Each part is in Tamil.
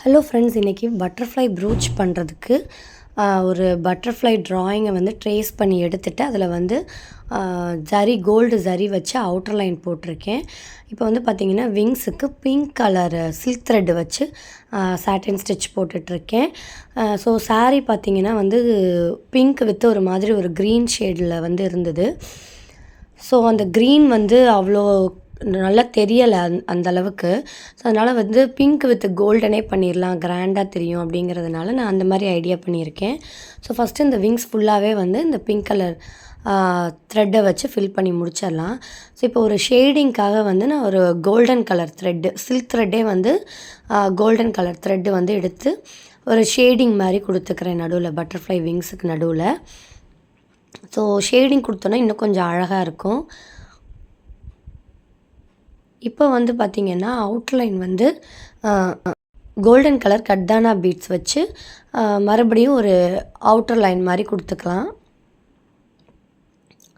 ஹலோ ஃப்ரெண்ட்ஸ், இன்றைக்கி பட்டர்ஃப்ளை ப்ரூச் பண்ணுறதுக்கு ஒரு பட்டர்ஃப்ளை ட்ராயிங்கை வந்து ட்ரேஸ் பண்ணி எடுத்துகிட்டு அதில் வந்து கோல்டு ஜரி வச்சு அவுட்டர் லைன் போட்டிருக்கேன். இப்போ வந்து பார்த்திங்கன்னா விங்ஸுக்கு பிங்க் கலர் சில்க் த்ரெட்டு வச்சு சாட்டின் ஸ்டிச் போட்டுட்ருக்கேன். ஸோ சாரீ பார்த்திங்கன்னா வந்து பிங்க் வித் ஒரு மாதிரி ஒரு க்ரீன் ஷேடில் வந்து இருந்தது. ஸோ அந்த க்ரீன் வந்து அவ்வளோ நல்லா தெரியலை அந்த அளவுக்கு. ஸோ அதனால் வந்து பிங்க் வித் கோல்டனே பண்ணிடலாம், கிராண்டாக தெரியும் அப்படிங்கிறதுனால நான் அந்த மாதிரி ஐடியா பண்ணியிருக்கேன். ஸோ ஃபஸ்ட்டு இந்த விங்ஸ் ஃபுல்லாகவே வந்து இந்த பிங்க் கலர் த்ரெட்டை வச்சு ஃபில் பண்ணி முடிச்சிடலாம். ஸோ இப்போ ஒரு ஷேடிங்க்காக வந்து நான் ஒரு கோல்டன் கலர் த்ரெட்டு, சில்க் த்ரெட்டே வந்து கோல்டன் கலர் த்ரெட்டு வந்து எடுத்து ஒரு ஷேடிங் மாதிரி கொடுத்துக்கிறேன் நடுவில், பட்டர்ஃப்ளை விங்ஸுக்கு நடுவில். ஸோ ஷேடிங் கொடுத்தோன்னா இன்னும் கொஞ்சம் அழகாக இருக்கும். இப்போ வந்து பார்த்திங்கன்னா அவுட்லைன் வந்து கோல்டன் கலர் கர்தானா பீட்ஸ் வச்சு மறுபடியும் ஒரு அவுட்டர் லைன் மாதிரி கொடுத்துக்கலாம்.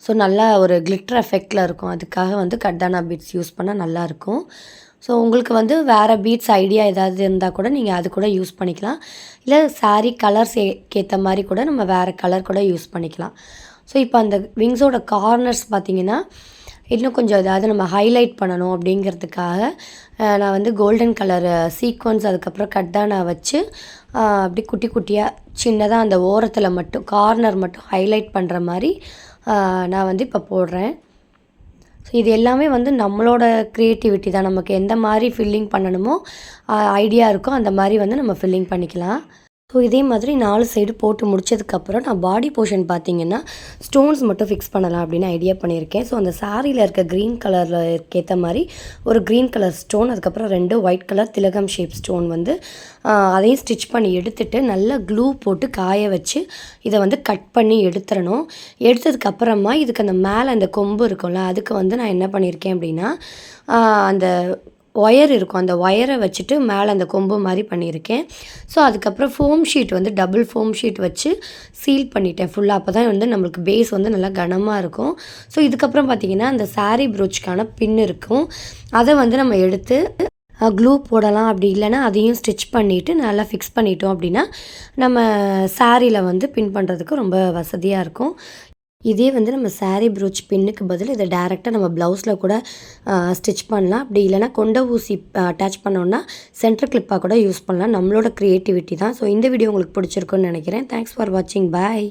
ஸோ நல்லா ஒரு கிளிட்டர் எஃபெக்டில் இருக்கும். அதுக்காக வந்து கர்தானா பீட்ஸ் யூஸ் பண்ணால் நல்லாயிருக்கும். ஸோ உங்களுக்கு வந்து வேறு பீட்ஸ் ஐடியா ஏதாவது இருந்தால் கூட நீங்கள் அது கூட யூஸ் பண்ணிக்கலாம். இல்லை சாரீ கலர்ஸ் ஏற்ற மாதிரி கூட நம்ம வேறு கலர் கூட யூஸ் பண்ணிக்கலாம். ஸோ இப்போ அந்த விங்ஸோட கார்னர்ஸ் பார்த்திங்கன்னா இன்னும் கொஞ்சம் ஏதாவது நம்ம ஹைலைட் பண்ணணும் அப்படிங்கிறதுக்காக நான் வந்து கோல்டன் கலர் சீக்வன்ஸ் அதுக்கப்புறம் கர்தானா வச்சு அப்படி குட்டி குட்டியாக சின்னதாக அந்த ஓரத்தில் மட்டும் கார்னர் மட்டும் ஹைலைட் பண்ணுற மாதிரி நான் வந்து இப்போ போடுறேன். ஸோ இது எல்லாமே வந்து நம்மளோட க்ரியேட்டிவிட்டி தான். நமக்கு எந்த மாதிரி ஃபில்லிங் பண்ணணுமோ ஐடியா இருக்கோ அந்த மாதிரி வந்து நம்ம ஃபில்லிங் பண்ணிக்கலாம். ஸோ இதே மாதிரி 4 சைடு போட்டு முடிச்சதுக்கப்புறம் நான் பாடி போர்ஷன் பார்த்திங்கன்னா ஸ்டோன்ஸ் மட்டும் ஃபிக்ஸ் பண்ணலாம் அப்படின்னு ஐடியா பண்ணியிருக்கேன். ஸோ அந்த சாரியில் இருக்க க்ரீன் கலரில் ஏற்ற மாதிரி ஒரு க்ரீன் கலர் ஸ்டோன், அதுக்கப்புறம் 2 ஒயிட் கலர் திலகம் ஷேப் ஸ்டோன் வந்து அதையும் ஸ்டிச் பண்ணி எடுத்துகிட்டு நல்லா க்ளூ போட்டு காய வச்சு இதை வந்து கட் பண்ணி எடுத்துடணும். எடுத்ததுக்கப்புறமா இதுக்கு அந்த மேலே அந்த கொம்பு இருக்கும்ல, அதுக்கு வந்து நான் என்ன பண்ணியிருக்கேன் அப்படின்னா அந்த ஒயர் இருக்கும், அந்த ஒயரை வச்சுட்டு மேலே அந்த கொம்பு மாதிரி பண்ணியிருக்கேன். ஸோ அதுக்கப்புறம் ஃபோம் ஷீட் வந்து டபுள் ஃபோம் ஷீட் வச்சு சீல் பண்ணிட்டேன் ஃபுல்லாக. அப்போ தான் வந்து நம்மளுக்கு பேஸ் வந்து நல்லா கனமாக இருக்கும். ஸோ இதுக்கப்புறம் பார்த்திங்கன்னா அந்த சாரீ ப்ரூச்சுக்கான பின் இருக்கும், அதை வந்து நம்ம எடுத்து க்ளூ போடலாம். அப்படி இல்லைன்னா அதையும் ஸ்டிச் பண்ணிவிட்டு நல்லா ஃபிக்ஸ் பண்ணிட்டோம் அப்படின்னா நம்ம சாரியில் வந்து பின் பண்ணுறதுக்கு ரொம்ப வசதியாக இருக்கும். இதே வந்து நம்ம சாரீ ப்ரூச் பின்னுக்கு பதில் இதை டேரெக்டாக நம்ம ப்ளவுஸில் கூட ஸ்டிச் பண்ணலாம். அப்படி இல்லைனா கொண்ட ஊசி அட்டாச் பண்ணோன்னா சென்டர் கிளிப்பாக கூட யூஸ் பண்ணலாம். நம்மளோட க்ரியேட்டிவிட்டி தான். ஸோ இந்த வீடியோ உங்களுக்கு பிடிச்சிருக்குன்னு நினைக்கிறேன். தேங்க்ஸ் ஃபார் வாட்சிங். பாய்.